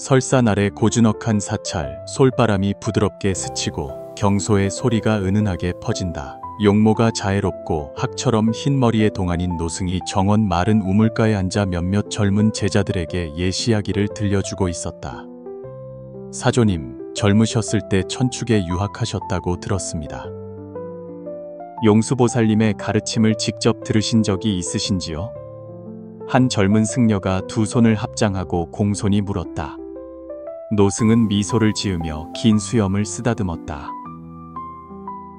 설산 아래 고즈넉한 사찰, 솔바람이 부드럽게 스치고 경소의 소리가 은은하게 퍼진다. 용모가 자애롭고 학처럼 흰 머리에 동안인 노승이 정원 마른 우물가에 앉아 몇몇 젊은 제자들에게 옛 이야기를 들려주고 있었다. 사조님, 젊으셨을 때 천축에 유학하셨다고 들었습니다. 용수보살님의 가르침을 직접 들으신 적이 있으신지요? 한 젊은 승려가 두 손을 합장하고 공손히 물었다. 노승은 미소를 지으며 긴 수염을 쓰다듬었다.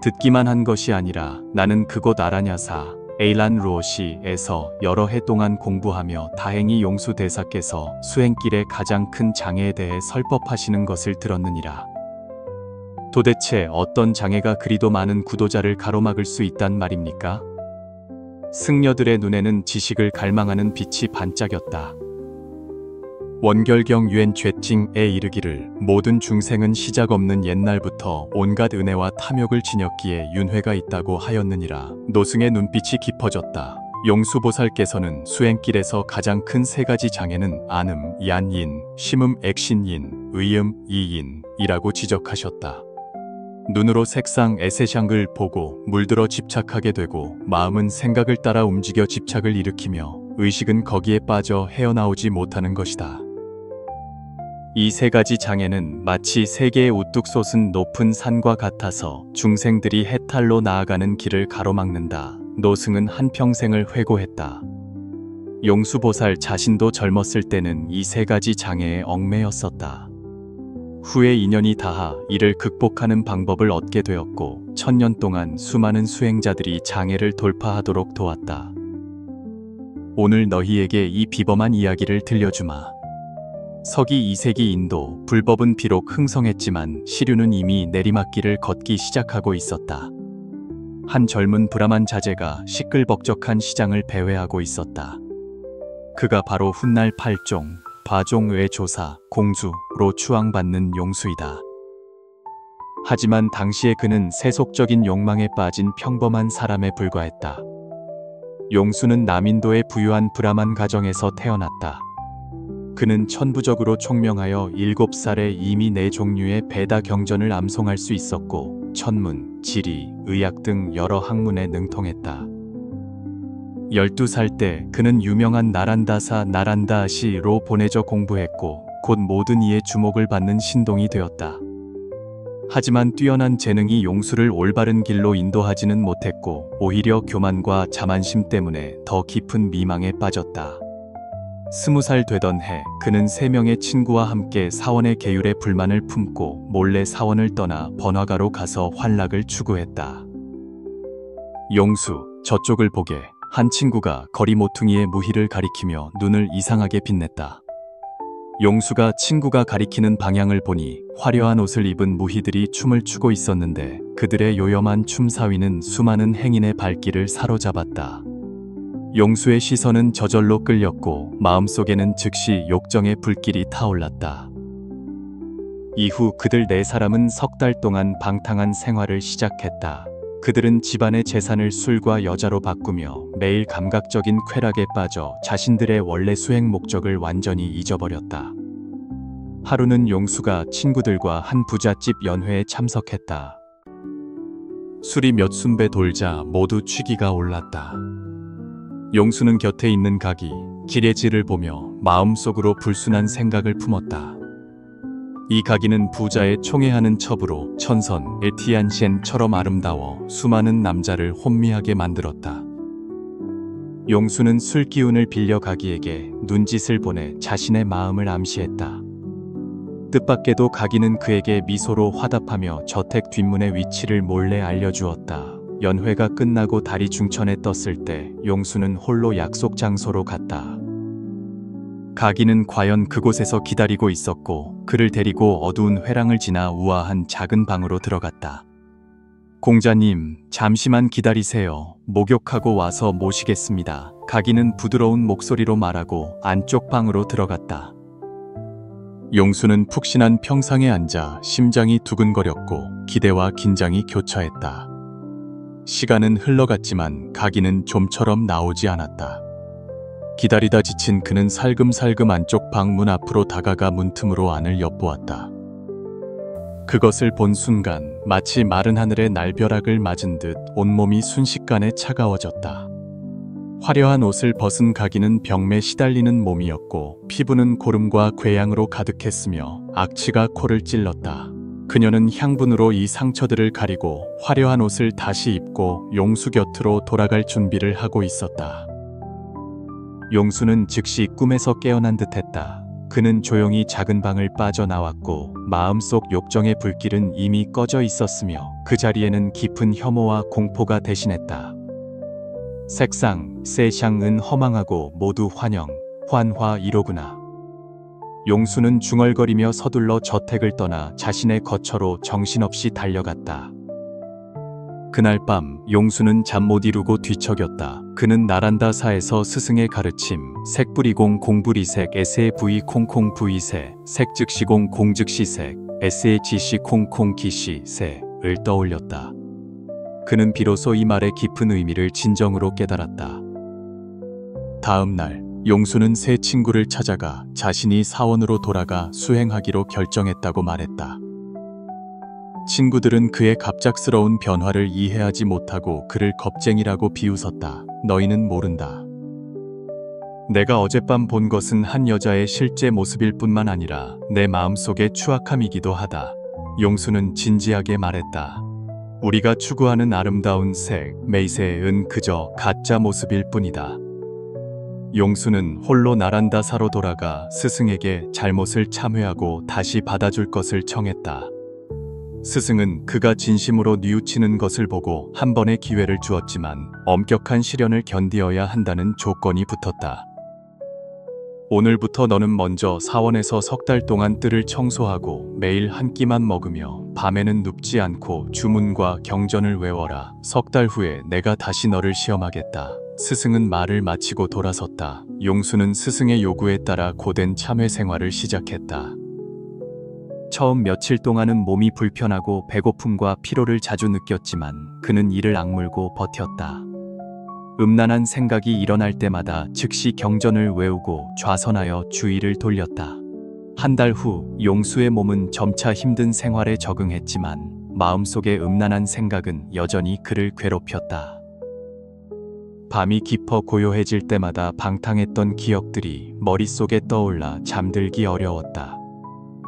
듣기만 한 것이 아니라 나는 그곳 아라냐사 에일란 루오시에서 여러 해 동안 공부하며 다행히 용수 대사께서 수행길의 가장 큰 장애에 대해 설법하시는 것을 들었느니라. 도대체 어떤 장애가 그리도 많은 구도자를 가로막을 수 있단 말입니까? 승려들의 눈에는 지식을 갈망하는 빛이 반짝였다. 원결경 유엔 죄찡에 이르기를 모든 중생은 시작 없는 옛날부터 온갖 은혜와 탐욕을 지녔기에 윤회가 있다고 하였느니라. 노승의 눈빛이 깊어졌다. 용수보살께서는 수행길에서 가장 큰 세 가지 장애는 안음, 얀인, 심음, 액신인, 의음, 이인이라고 지적하셨다. 눈으로 색상 에세샹을 보고 물들어 집착하게 되고 마음은 생각을 따라 움직여 집착을 일으키며 의식은 거기에 빠져 헤어나오지 못하는 것이다. 이 세 가지 장애는 마치 세 개의 우뚝 솟은 높은 산과 같아서 중생들이 해탈로 나아가는 길을 가로막는다. 노승은 한평생을 회고했다. 용수보살 자신도 젊었을 때는 이 세 가지 장애에 얽매였었다. 후에 인연이 닿아 이를 극복하는 방법을 얻게 되었고 1000년 동안 수많은 수행자들이 장애를 돌파하도록 도왔다. 오늘 너희에게 이 비범한 이야기를 들려주마. 서기 2세기 인도, 불법은 비록 흥성했지만 시류는 이미 내리막길을 걷기 시작하고 있었다. 한 젊은 브라만 자제가 시끌벅적한 시장을 배회하고 있었다. 그가 바로 훗날 8종, 바종의 조사, 공주로 추앙받는 용수이다. 하지만 당시에 그는 세속적인 욕망에 빠진 평범한 사람에 불과했다. 용수는 남인도의 부유한 브라만 가정에서 태어났다. 그는 천부적으로 총명하여 7살에 이미 4종류의 베다 경전을 암송할 수 있었고 천문, 지리, 의학 등 여러 학문에 능통했다. 12살 때 그는 유명한 나란다사 나란다시로 보내져 공부했고 곧 모든 이의 주목을 받는 신동이 되었다. 하지만 뛰어난 재능이 용수를 올바른 길로 인도하지는 못했고 오히려 교만과 자만심 때문에 더 깊은 미망에 빠졌다. 20살 되던 해 그는 3명의 친구와 함께 사원의 계율에 불만을 품고 몰래 사원을 떠나 번화가로 가서 환락을 추구했다. 용수, 저쪽을 보게. 한 친구가 거리 모퉁이의 무희를 가리키며 눈을 이상하게 빛냈다. 용수가 친구가 가리키는 방향을 보니 화려한 옷을 입은 무희들이 춤을 추고 있었는데 그들의 요염한 춤사위는 수많은 행인의 발길을 사로잡았다. 용수의 시선은 저절로 끌렸고 마음속에는 즉시 욕정의 불길이 타올랐다. 이후 그들 4사람은 석 달 동안 방탕한 생활을 시작했다. 그들은 집안의 재산을 술과 여자로 바꾸며 매일 감각적인 쾌락에 빠져 자신들의 원래 수행 목적을 완전히 잊어버렸다. 하루는 용수가 친구들과 한 부잣집 연회에 참석했다. 술이 몇 순배 돌자 모두 취기가 올랐다. 용수는 곁에 있는 각이 기레지를 보며 마음속으로 불순한 생각을 품었다. 이 가기는 부자의 총애하는 첩으로 천선 에티안셴처럼 아름다워 수많은 남자를 혼미하게 만들었다. 용수는 술 기운을 빌려 가기에게 눈짓을 보내 자신의 마음을 암시했다. 뜻밖에도 가기는 그에게 미소로 화답하며 저택 뒷문의 위치를 몰래 알려주었다. 연회가 끝나고 달이 중천에 떴을 때 용수는 홀로 약속 장소로 갔다. 가기는 과연 그곳에서 기다리고 있었고 그를 데리고 어두운 회랑을 지나 우아한 작은 방으로 들어갔다. 공자님, 잠시만 기다리세요. 목욕하고 와서 모시겠습니다. 가기는 부드러운 목소리로 말하고 안쪽 방으로 들어갔다. 용수는 푹신한 평상에 앉아 심장이 두근거렸고 기대와 긴장이 교차했다. 시간은 흘러갔지만 가기는 좀처럼 나오지 않았다. 기다리다 지친 그는 살금살금 안쪽 방문 앞으로 다가가 문틈으로 안을 엿보았다. 그것을 본 순간 마치 마른 하늘의 날벼락을 맞은 듯 온몸이 순식간에 차가워졌다. 화려한 옷을 벗은 가기는 병매 시달리는 몸이었고 피부는 고름과 궤양으로 가득했으며 악취가 코를 찔렀다. 그녀는 향분으로 이 상처들을 가리고 화려한 옷을 다시 입고 용수 곁으로 돌아갈 준비를 하고 있었다. 용수는 즉시 꿈에서 깨어난 듯했다. 그는 조용히 작은 방을 빠져나왔고 마음속 욕정의 불길은 이미 꺼져 있었으며 그 자리에는 깊은 혐오와 공포가 대신했다. 색상, 세샹은 허망하고 모두 환영, 환화 이로구나. 용수는 중얼거리며 서둘러 저택을 떠나 자신의 거처로 정신없이 달려갔다. 그날 밤 용수는 잠 못 이루고 뒤척였다. 그는 나란다사에서 스승의 가르침 색불이공 공불이색 에세의 부이 콩콩 부이세 색 즉시공 공즉시색 에세의 지시 콩콩 기시 세을 떠올렸다. 그는 비로소 이 말의 깊은 의미를 진정으로 깨달았다. 다음 날 용수는 새 친구를 찾아가 자신이 사원으로 돌아가 수행하기로 결정했다고 말했다. 친구들은 그의 갑작스러운 변화를 이해하지 못하고 그를 겁쟁이라고 비웃었다. 너희는 모른다. 내가 어젯밤 본 것은 한 여자의 실제 모습일 뿐만 아니라 내 마음속의 추악함이기도 하다. 용수는 진지하게 말했다. 우리가 추구하는 아름다운 색, 메이세은 그저 가짜 모습일 뿐이다. 용수는 홀로 나란다사로 돌아가 스승에게 잘못을 참회하고 다시 받아줄 것을 청했다. 스승은 그가 진심으로 뉘우치는 것을 보고 한 번의 기회를 주었지만 엄격한 시련을 견디어야 한다는 조건이 붙었다. 오늘부터 너는 먼저 사원에서 3달 동안 뜰을 청소하고 매일 한 끼만 먹으며 밤에는 눕지 않고 주문과 경전을 외워라. 3달 후에 내가 다시 너를 시험하겠다. 스승은 말을 마치고 돌아섰다. 용수는 스승의 요구에 따라 고된 참회 생활을 시작했다. 처음 며칠 동안은 몸이 불편하고 배고픔과 피로를 자주 느꼈지만 그는 이를 악물고 버텼다. 음란한 생각이 일어날 때마다 즉시 경전을 외우고 좌선하여 주의를 돌렸다. 한 달 후 용수의 몸은 점차 힘든 생활에 적응했지만 마음속의 음란한 생각은 여전히 그를 괴롭혔다. 밤이 깊어 고요해질 때마다 방탕했던 기억들이 머릿속에 떠올라 잠들기 어려웠다.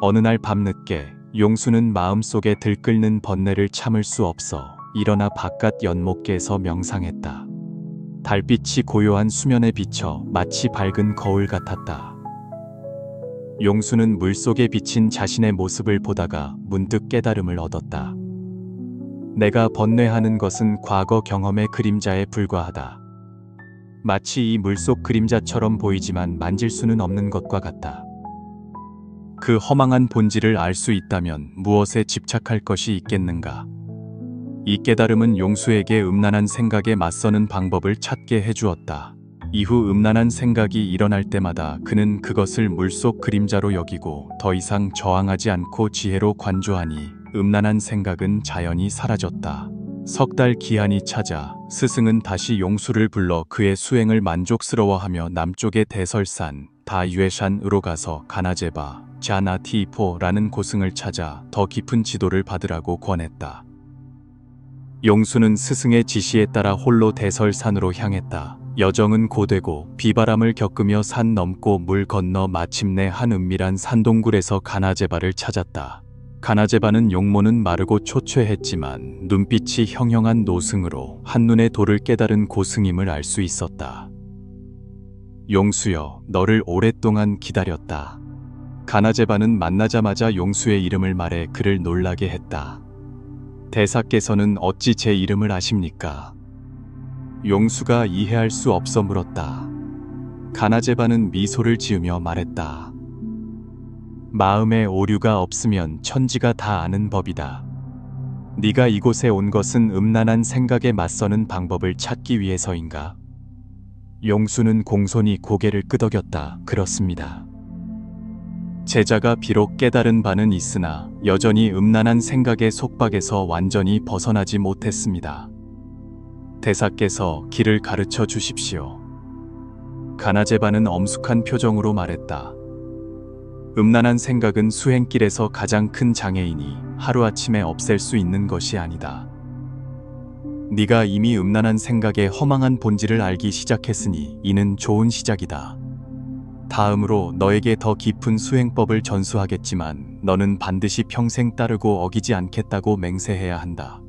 어느 날 밤늦게 용수는 마음속에 들끓는 번뇌를 참을 수 없어 일어나 바깥 연못계에서 명상했다. 달빛이 고요한 수면에 비쳐 마치 밝은 거울 같았다. 용수는 물속에 비친 자신의 모습을 보다가 문득 깨달음을 얻었다. 내가 번뇌하는 것은 과거 경험의 그림자에 불과하다. 마치 이 물속 그림자처럼 보이지만 만질 수는 없는 것과 같다. 그 허망한 본질을 알 수 있다면 무엇에 집착할 것이 있겠는가? 이 깨달음은 용수에게 음란한 생각에 맞서는 방법을 찾게 해주었다. 이후 음란한 생각이 일어날 때마다 그는 그것을 물속 그림자로 여기고 더 이상 저항하지 않고 지혜로 관조하니 음란한 생각은 자연히 사라졌다. 3달 기한이 찾아 스승은 다시 용수를 불러 그의 수행을 만족스러워하며 남쪽의 대설산 다유에산으로 가서 가나제바 자나티포라는 고승을 찾아 더 깊은 지도를 받으라고 권했다. 용수는 스승의 지시에 따라 홀로 대설산으로 향했다. 여정은 고되고 비바람을 겪으며 산 넘고 물 건너 마침내 한 은밀한 산동굴에서 가나제바를 찾았다. 가나제바는 용모는 마르고 초췌했지만 눈빛이 형형한 노승으로 한눈에 도를 깨달은 고승임을 알 수 있었다. 용수여, 너를 오랫동안 기다렸다. 가나제바는 만나자마자 용수의 이름을 말해 그를 놀라게 했다. 대사께서는 어찌 제 이름을 아십니까? 용수가 이해할 수 없어 물었다. 가나제바는 미소를 지으며 말했다. 마음에 오류가 없으면 천지가 다 아는 법이다. 네가 이곳에 온 것은 음란한 생각에 맞서는 방법을 찾기 위해서인가? 용수는 공손히 고개를 끄덕였다. 그렇습니다. 제자가 비록 깨달은 바는 있으나 여전히 음란한 생각의 속박에서 완전히 벗어나지 못했습니다. 대사께서 길을 가르쳐 주십시오. 가나제바는 엄숙한 표정으로 말했다. 음란한 생각은 수행길에서 가장 큰 장애이니 하루아침에 없앨 수 있는 것이 아니다. 네가 이미 음란한 생각의 허망한 본질을 알기 시작했으니 이는 좋은 시작이다. 다음으로 너에게 더 깊은 수행법을 전수하겠지만 너는 반드시 평생 따르고 어기지 않겠다고 맹세해야 한다.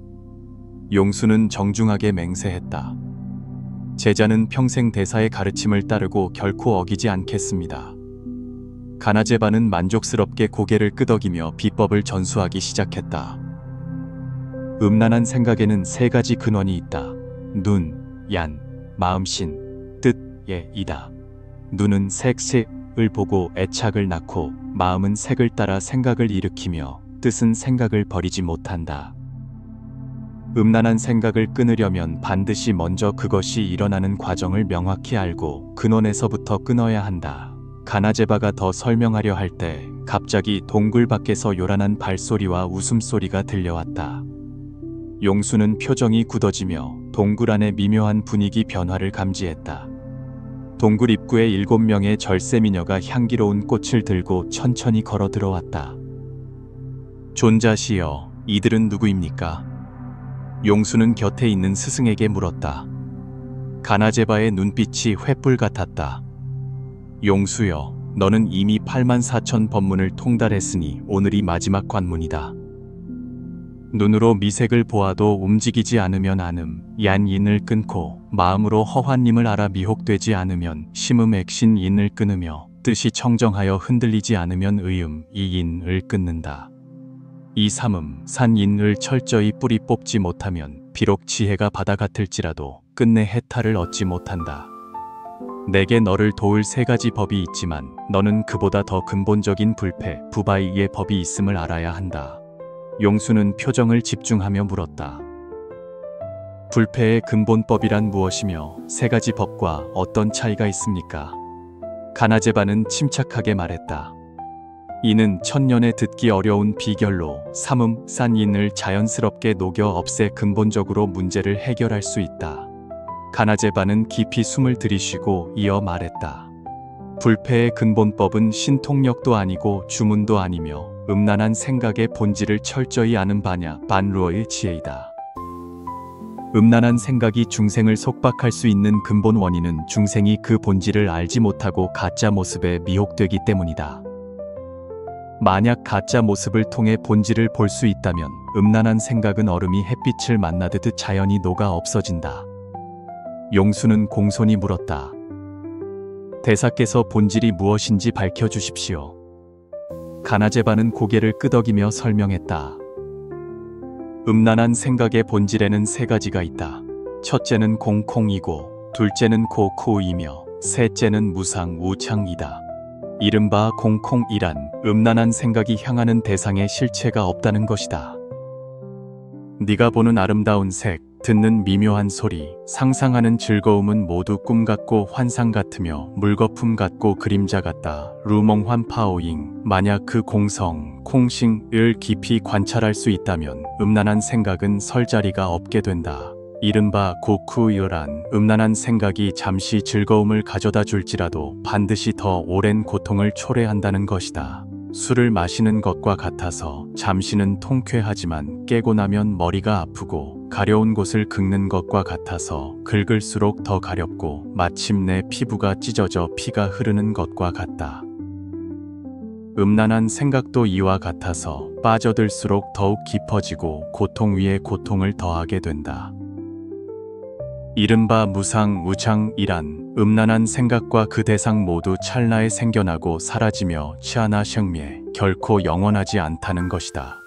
용수는 정중하게 맹세했다. 제자는 평생 대사의 가르침을 따르고 결코 어기지 않겠습니다. 가나제바는 만족스럽게 고개를 끄덕이며 비법을 전수하기 시작했다. 음란한 생각에는 세 가지 근원이 있다. 눈, 얀, 마음신, 뜻, 예이다. 눈은 색을 보고 애착을 낳고 마음은 색을 따라 생각을 일으키며 뜻은 생각을 버리지 못한다. 음란한 생각을 끊으려면 반드시 먼저 그것이 일어나는 과정을 명확히 알고 근원에서부터 끊어야 한다. 가나제바가 더 설명하려 할 때 갑자기 동굴 밖에서 요란한 발소리와 웃음소리가 들려왔다. 용수는 표정이 굳어지며 동굴 안의 미묘한 분위기 변화를 감지했다. 동굴 입구에 7명의 절세미녀가 향기로운 꽃을 들고 천천히 걸어 들어왔다. 존자시여, 이들은 누구입니까? 용수는 곁에 있는 스승에게 물었다. 가나제바의 눈빛이 횃불 같았다. 용수여, 너는 이미 84,000 법문을 통달했으니 오늘이 마지막 관문이다. 눈으로 미색을 보아도 움직이지 않으면 안음, 얀인을 끊고 마음으로 허환님을 알아 미혹되지 않으면 심음 액신인을 끊으며 뜻이 청정하여 흔들리지 않으면 의음, 이인을 끊는다. 이 삼음, 산인을 철저히 뿌리 뽑지 못하면 비록 지혜가 바다 같을지라도 끝내 해탈을 얻지 못한다. 내게 너를 도울 세 가지 법이 있지만 너는 그보다 더 근본적인 불패, 부바이의 법이 있음을 알아야 한다. 용수는 표정을 집중하며 물었다. 불패의 근본법이란 무엇이며 세 가지 법과 어떤 차이가 있습니까? 가나제바는 침착하게 말했다. 이는 천년에 듣기 어려운 비결로 삼음, 산인을 자연스럽게 녹여 없애 근본적으로 문제를 해결할 수 있다. 가나제바는 깊이 숨을 들이쉬고 이어 말했다. 불패의 근본법은 신통력도 아니고 주문도 아니며 음란한 생각의 본질을 철저히 아는 바냐 반루어의 지혜이다. 음란한 생각이 중생을 속박할 수 있는 근본 원인은 중생이 그 본질을 알지 못하고 가짜 모습에 미혹되기 때문이다. 만약 가짜 모습을 통해 본질을 볼 수 있다면 음란한 생각은 얼음이 햇빛을 만나듯 자연히 녹아 없어진다. 용수는 공손히 물었다. 대사께서 본질이 무엇인지 밝혀주십시오. 가나제바는 고개를 끄덕이며 설명했다. 음란한 생각의 본질에는 세 가지가 있다. 첫째는 공콩이고, 둘째는 고코이며, 셋째는 무상 우창이다. 이른바 공콩이란 음란한 생각이 향하는 대상의 실체가 없다는 것이다. 네가 보는 아름다운 색, 듣는 미묘한 소리, 상상하는 즐거움은 모두 꿈 같고 환상 같으며 물거품 같고 그림자 같다. 루몽환 파오잉. 만약 그 공성, 콩싱을 깊이 관찰할 수 있다면 음란한 생각은 설 자리가 없게 된다. 이른바 고쿠이어란 음란한 생각이 잠시 즐거움을 가져다 줄지라도 반드시 더 오랜 고통을 초래한다는 것이다. 술을 마시는 것과 같아서 잠시는 통쾌하지만 깨고 나면 머리가 아프고 가려운 곳을 긁는 것과 같아서 긁을수록 더 가렵고 마침내 피부가 찢어져 피가 흐르는 것과 같다. 음란한 생각도 이와 같아서 빠져들수록 더욱 깊어지고 고통 위에 고통을 더하게 된다. 이른바 무상 우창이란 음란한 생각과 그 대상 모두 찰나에 생겨나고 사라지며 치아나 생미에 결코 영원하지 않다는 것이다.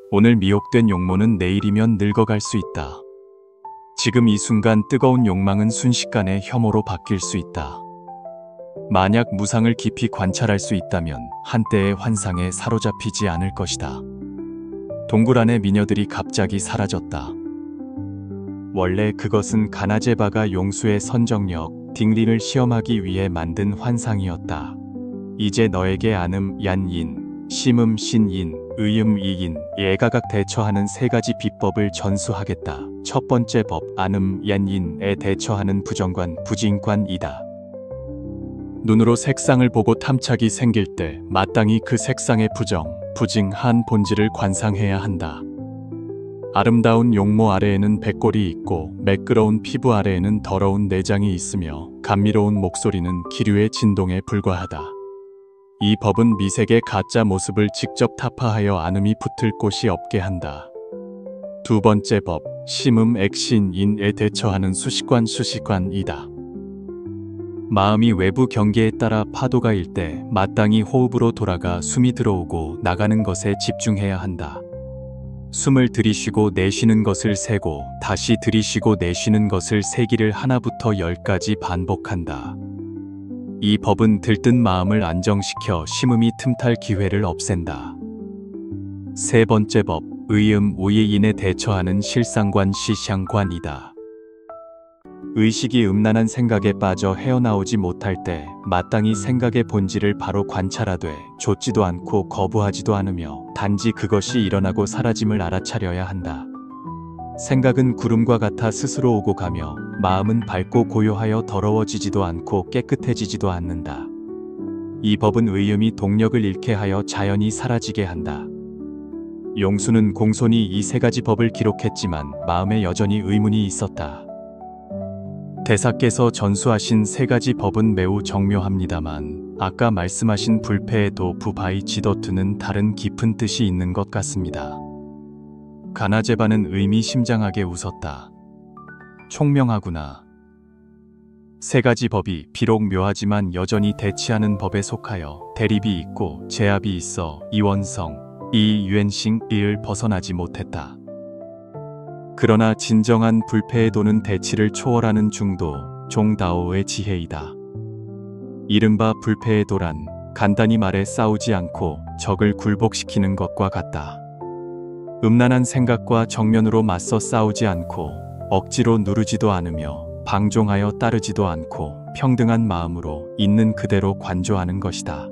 오늘 미혹된 용모는 내일이면 늙어갈 수 있다. 지금 이 순간 뜨거운 욕망은 순식간에 혐오로 바뀔 수 있다. 만약 무상을 깊이 관찰할 수 있다면 한때의 환상에 사로잡히지 않을 것이다. 동굴 안의 미녀들이 갑자기 사라졌다. 원래 그것은 가나제바가 용수의 선정력, 딩린을 시험하기 위해 만든 환상이었다. 이제 너에게 안음, 얀인, 심음, 신인, 의음, 이인, 예가각 대처하는 세 가지 비법을 전수하겠다. 첫 번째 법, 안음, 얀인에 대처하는 부정관, 부진관이다. 눈으로 색상을 보고 탐착이 생길 때 마땅히 그 색상의 부징한 본질을 관상해야 한다. 아름다운 용모 아래에는 백골이 있고 매끄러운 피부 아래에는 더러운 내장이 있으며 감미로운 목소리는 기류의 진동에 불과하다. 이 법은 미색의 가짜 모습을 직접 타파하여 안음이 붙을 곳이 없게 한다. 두 번째 법, 심음 액신인에 대처하는 수식관이다. 마음이 외부 경계에 따라 파도가 일 때 마땅히 호흡으로 돌아가 숨이 들어오고 나가는 것에 집중해야 한다. 숨을 들이쉬고 내쉬는 것을 세고 다시 들이쉬고 내쉬는 것을 세기를 하나부터 10까지 반복한다. 이 법은 들뜬 마음을 안정시켜 심음이 틈탈 기회를 없앤다. 세 번째 법, 의음오예인에 대처하는 실상관시샹관이다. 의식이 음란한 생각에 빠져 헤어나오지 못할 때 마땅히 생각의 본질을 바로 관찰하되 좇지도 않고 거부하지도 않으며 단지 그것이 일어나고 사라짐을 알아차려야 한다. 생각은 구름과 같아 스스로 오고 가며 마음은 밝고 고요하여 더러워지지도 않고 깨끗해지지도 않는다. 이 법은 의음이 동력을 잃게 하여 자연히 사라지게 한다. 용수는 공손히 이 세 가지 법을 기록했지만 마음에 여전히 의문이 있었다. 대사께서 전수하신 세 가지 법은 매우 정묘합니다만 아까 말씀하신 불패에도 부바이 지더투는 다른 깊은 뜻이 있는 것 같습니다. 가나제바는 의미심장하게 웃었다. 총명하구나. 세 가지 법이 비록 묘하지만 여전히 대치하는 법에 속하여 대립이 있고 제압이 있어 이원성, 이유엔싱을 벗어나지 못했다. 그러나 진정한 불패의 도는 대치를 초월하는 중도, 종다오의 지혜이다. 이른바 불패의 도란, 간단히 말해 싸우지 않고 적을 굴복시키는 것과 같다. 음란한 생각과 정면으로 맞서 싸우지 않고 억지로 누르지도 않으며 방종하여 따르지도 않고 평등한 마음으로 있는 그대로 관조하는 것이다.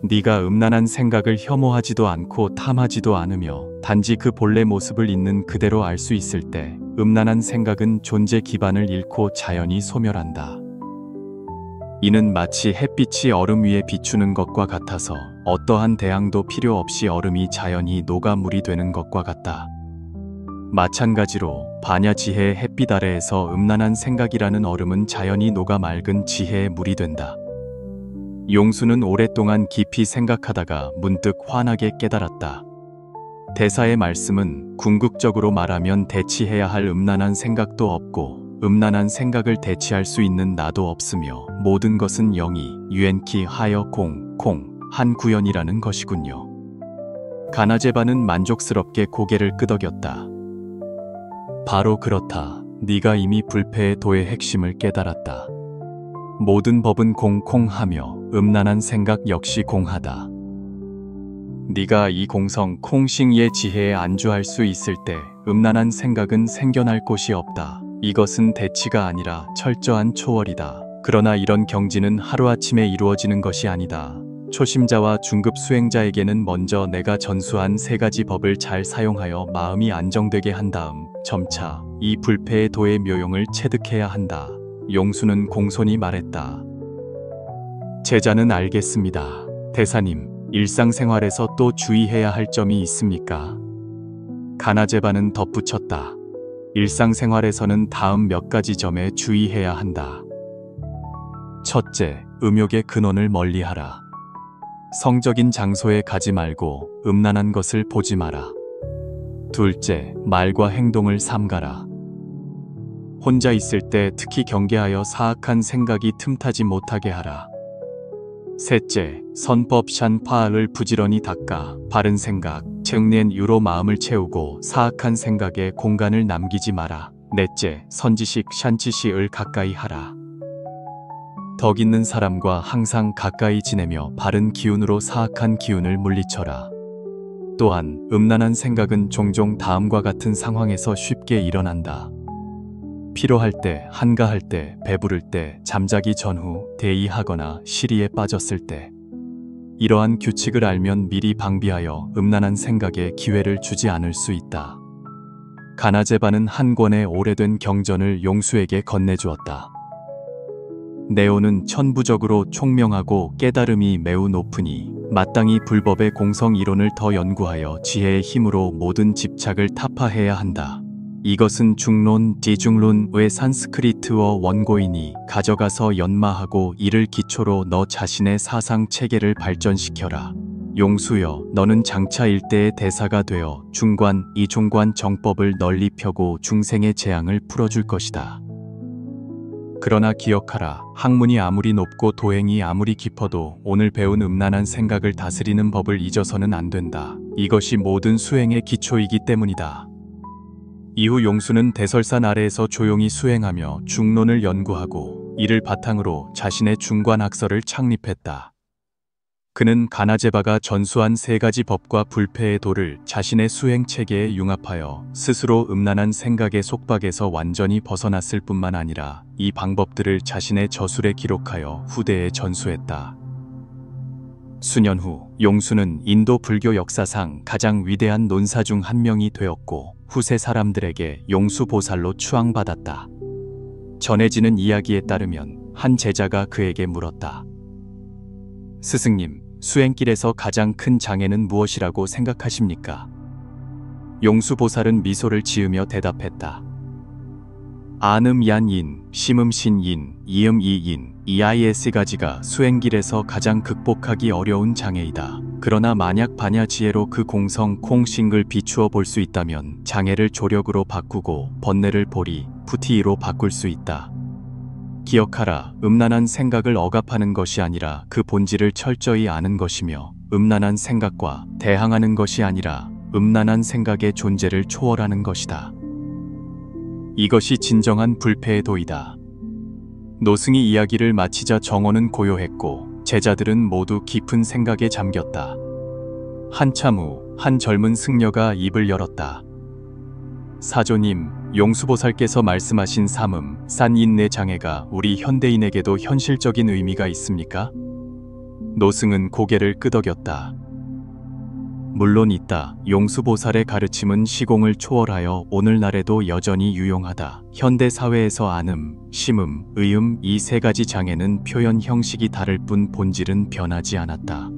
네가 음란한 생각을 혐오하지도 않고 탐하지도 않으며 단지 그 본래 모습을 있는 그대로 알 수 있을 때 음란한 생각은 존재 기반을 잃고 자연히 소멸한다. 이는 마치 햇빛이 얼음 위에 비추는 것과 같아서 어떠한 대항도 필요 없이 얼음이 자연히 녹아 물이 되는 것과 같다. 마찬가지로 반야 지혜의 햇빛 아래에서 음란한 생각이라는 얼음은 자연히 녹아 맑은 지혜의 물이 된다. 용수는 오랫동안 깊이 생각하다가 문득 환하게 깨달았다. 대사의 말씀은 궁극적으로 말하면 대치해야 할 음란한 생각도 없고 음란한 생각을 대치할 수 있는 나도 없으며 모든 것은 영이 유엔키 하여 한 구현이라는 것이군요. 가나제바는 만족스럽게 고개를 끄덕였다. 바로 그렇다. 네가 이미 불패의 도의 핵심을 깨달았다. 모든 법은 공하며 음란한 생각 역시 공하다. 네가 이 공성 콩싱의 지혜에 안주할 수 있을 때 음란한 생각은 생겨날 곳이 없다. 이것은 대치가 아니라 철저한 초월이다. 그러나 이런 경지는 하루아침에 이루어지는 것이 아니다. 초심자와 중급 수행자에게는 먼저 내가 전수한 세 가지 법을 잘 사용하여 마음이 안정되게 한 다음 점차 이 불패의 도의 묘용을 체득해야 한다. 용수는 공손히 말했다. 제자는 알겠습니다. 대사님, 일상생활에서 또 주의해야 할 점이 있습니까? 가나제바는 덧붙였다. 일상생활에서는 다음 몇 가지 점에 주의해야 한다. 첫째, 음욕의 근원을 멀리하라. 성적인 장소에 가지 말고 음란한 것을 보지 마라. 둘째, 말과 행동을 삼가라. 혼자 있을 때 특히 경계하여 사악한 생각이 틈타지 못하게 하라. 셋째, 선법 샨파를 부지런히 닦아 바른 생각, 정낸 유로 마음을 채우고 사악한 생각에 공간을 남기지 마라. 넷째, 선지식 샨치시을 가까이 하라. 덕 있는 사람과 항상 가까이 지내며 바른 기운으로 사악한 기운을 물리쳐라. 또한 음란한 생각은 종종 다음과 같은 상황에서 쉽게 일어난다. 피로할 때, 한가할 때, 배부를 때, 잠자기 전후, 대의하거나 시리에 빠졌을 때. 이러한 규칙을 알면 미리 방비하여 음란한 생각에 기회를 주지 않을 수 있다. 가나제바는 한 권의 오래된 경전을 용수에게 건네주었다. 네오는 천부적으로 총명하고 깨달음이 매우 높으니 마땅히 불법의 공성 이론을 더 연구하여 지혜의 힘으로 모든 집착을 타파해야 한다. 이것은 중론, 디중론의 산스크리트어 원고이니 가져가서 연마하고 이를 기초로 너 자신의 사상 체계를 발전시켜라. 용수여, 너는 장차 일대의 대사가 되어 중관, 이종관 정법을 널리 펴고 중생의 재앙을 풀어줄 것이다. 그러나 기억하라. 학문이 아무리 높고 도행이 아무리 깊어도 오늘 배운 음란한 생각을 다스리는 법을 잊어서는 안 된다. 이것이 모든 수행의 기초이기 때문이다. 이후 용수는 대설산 아래에서 조용히 수행하며 중론을 연구하고 이를 바탕으로 자신의 중관학설을 창립했다. 그는 가나제바가 전수한 세 가지 법과 불패의 도를 자신의 수행 체계에 융합하여 스스로 음란한 생각의 속박에서 완전히 벗어났을 뿐만 아니라 이 방법들을 자신의 저술에 기록하여 후대에 전수했다. 수년 후 용수는 인도 불교 역사상 가장 위대한 논사 중 한 명이 되었고 후세 사람들에게 용수보살로 추앙받았다. 전해지는 이야기에 따르면 한 제자가 그에게 물었다. 스승님, 수행길에서 가장 큰 장애는 무엇이라고 생각하십니까? 용수보살은 미소를 지으며 대답했다. 아음얀인, 심음신인, 이음이인, 이아이에스가지가 수행길에서 가장 극복하기 어려운 장애이다. 그러나 만약 반야지혜로 그 공성 콩싱을 비추어 볼 수 있다면 장애를 조력으로 바꾸고 번뇌를 보리, 푸티이로 바꿀 수 있다. 기억하라. 음란한 생각을 억압하는 것이 아니라 그 본질을 철저히 아는 것이며 음란한 생각과 대항하는 것이 아니라 음란한 생각의 존재를 초월하는 것이다. 이것이 진정한 불패의 도이다. 노승이 이야기를 마치자 정원은 고요했고 제자들은 모두 깊은 생각에 잠겼다. 한참 후 한 젊은 승려가 입을 열었다. 사조님, 용수보살께서 말씀하신 삼음, 산인내 장애가 우리 현대인에게도 현실적인 의미가 있습니까? 노승은 고개를 끄덕였다. 물론 있다. 용수보살의 가르침은 시공을 초월하여 오늘날에도 여전히 유용하다. 현대 사회에서 안음, 심음, 의음 이 세 가지 장애는 표현 형식이 다를 뿐 본질은 변하지 않았다.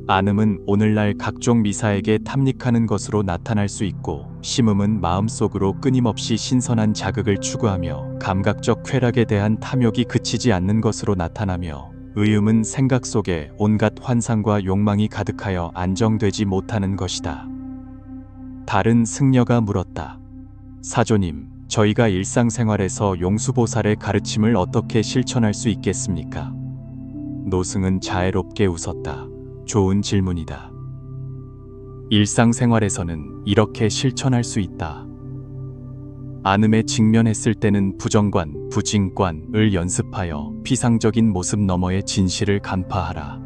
안음은 오늘날 각종 미사에게 탐닉하는 것으로 나타날 수 있고, 심음은 마음속으로 끊임없이 신선한 자극을 추구하며 감각적 쾌락에 대한 탐욕이 그치지 않는 것으로 나타나며, 의음은 생각 속에 온갖 환상과 욕망이 가득하여 안정되지 못하는 것이다. 다른 승려가 물었다. 사조님, 저희가 일상생활에서 용수보살의 가르침을 어떻게 실천할 수 있겠습니까? 노승은 자애롭게 웃었다. 좋은 질문이다. 일상생활에서는 이렇게 실천할 수 있다. 안음에 직면했을 때는 부정관, 부진관을 연습하여 피상적인 모습 너머의 진실을 간파하라.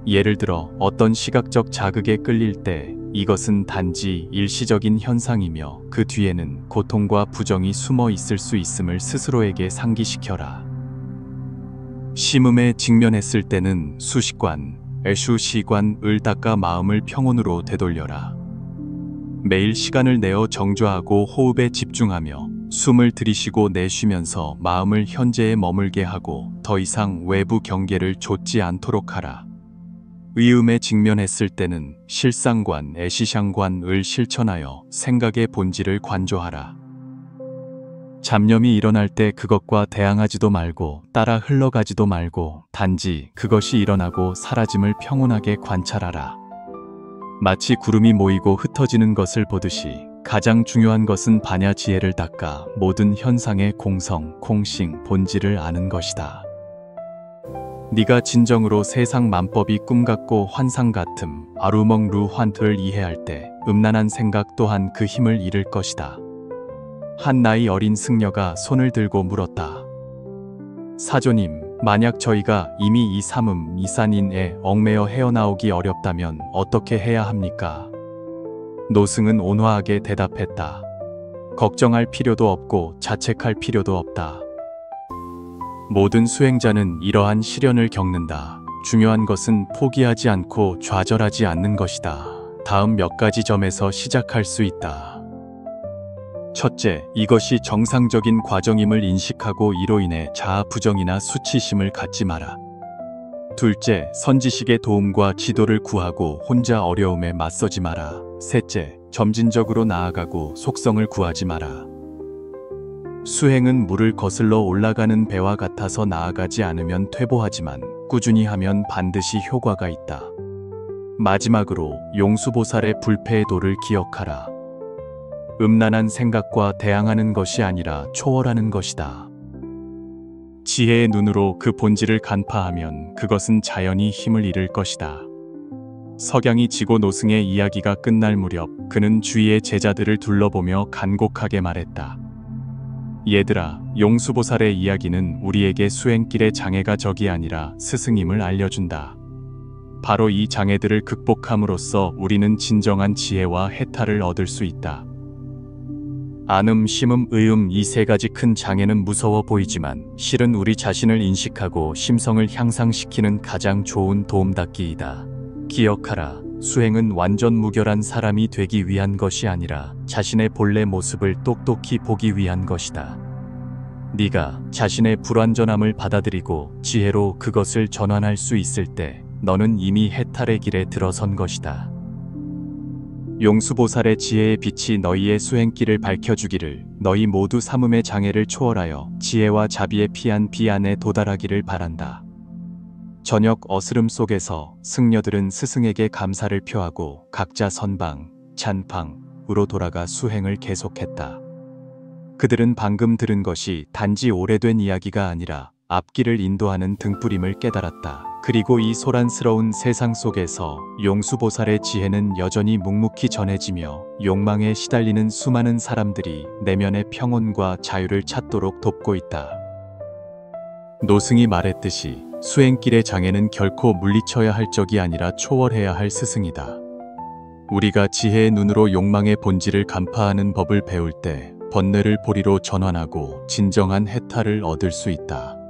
예를 들어 어떤 시각적 자극에 끌릴 때 이것은 단지 일시적인 현상이며 그 뒤에는 고통과 부정이 숨어 있을 수 있음을 스스로에게 상기시켜라. 심음에 직면했을 때는 수식관, 애수시관을 닦아 마음을 평온으로 되돌려라. 매일 시간을 내어 정조하고 호흡에 집중하며 숨을 들이쉬고 내쉬면서 마음을 현재에 머물게 하고 더 이상 외부 경계를 좇지 않도록 하라. 의음에 직면했을 때는 실상관, 애시샹관을 실천하여 생각의 본질을 관조하라. 잡념이 일어날 때 그것과 대항하지도 말고 따라 흘러가지도 말고 단지 그것이 일어나고 사라짐을 평온하게 관찰하라. 마치 구름이 모이고 흩어지는 것을 보듯이 가장 중요한 것은 반야지혜를 닦아 모든 현상의 공성, 콩싱, 본질을 아는 것이다. 네가 진정으로 세상 만법이 꿈같고 환상 같음, 아루멍 루환트를 이해할 때 음란한 생각 또한 그 힘을 잃을 것이다. 한 나이 어린 승려가 손을 들고 물었다. 사조님, 만약 저희가 이미 이 삼음, 이산인에 얽매여 헤어나오기 어렵다면 어떻게 해야 합니까? 노승은 온화하게 대답했다. 걱정할 필요도 없고 자책할 필요도 없다. 모든 수행자는 이러한 시련을 겪는다. 중요한 것은 포기하지 않고 좌절하지 않는 것이다. 다음 몇 가지 점에서 시작할 수 있다. 첫째, 이것이 정상적인 과정임을 인식하고 이로 인해 자아 부정이나 수치심을 갖지 마라. 둘째, 선지식의 도움과 지도를 구하고 혼자 어려움에 맞서지 마라. 셋째, 점진적으로 나아가고 속성을 구하지 마라. 수행은 물을 거슬러 올라가는 배와 같아서 나아가지 않으면 퇴보하지만 꾸준히 하면 반드시 효과가 있다. 마지막으로 용수보살의 불패의 도를 기억하라. 음란한 생각과 대항하는 것이 아니라 초월하는 것이다. 지혜의 눈으로 그 본질을 간파하면 그것은 자연히 힘을 잃을 것이다. 석양이 지고 노승의 이야기가 끝날 무렵 그는 주위의 제자들을 둘러보며 간곡하게 말했다. 얘들아, 용수보살의 이야기는 우리에게 수행길의 장애가 적이 아니라 스승임을 알려준다. 바로 이 장애들을 극복함으로써 우리는 진정한 지혜와 해탈을 얻을 수 있다. 안음, 심음, 의음 이 세 가지 큰 장애는 무서워 보이지만 실은 우리 자신을 인식하고 심성을 향상시키는 가장 좋은 도움닫기이다. 기억하라. 수행은 완전 무결한 사람이 되기 위한 것이 아니라 자신의 본래 모습을 똑똑히 보기 위한 것이다. 네가 자신의 불완전함을 받아들이고 지혜로 그것을 전환할 수 있을 때 너는 이미 해탈의 길에 들어선 것이다. 용수보살의 지혜의 빛이 너희의 수행길을 밝혀주기를, 너희 모두 삼음의 장애를 초월하여 지혜와 자비의 피한 비안에 도달하기를 바란다. 저녁 어스름 속에서 승려들은 스승에게 감사를 표하고 각자 선방, 찬방으로 돌아가 수행을 계속했다. 그들은 방금 들은 것이 단지 오래된 이야기가 아니라 앞길을 인도하는 등불임을 깨달았다. 그리고 이 소란스러운 세상 속에서 용수보살의 지혜는 여전히 묵묵히 전해지며 욕망에 시달리는 수많은 사람들이 내면의 평온과 자유를 찾도록 돕고 있다. 노승이 말했듯이 수행길의 장애는 결코 물리쳐야 할 적이 아니라 초월해야 할 스승이다. 우리가 지혜의 눈으로 욕망의 본질을 간파하는 법을 배울 때 번뇌를 보리로 전환하고 진정한 해탈을 얻을 수 있다.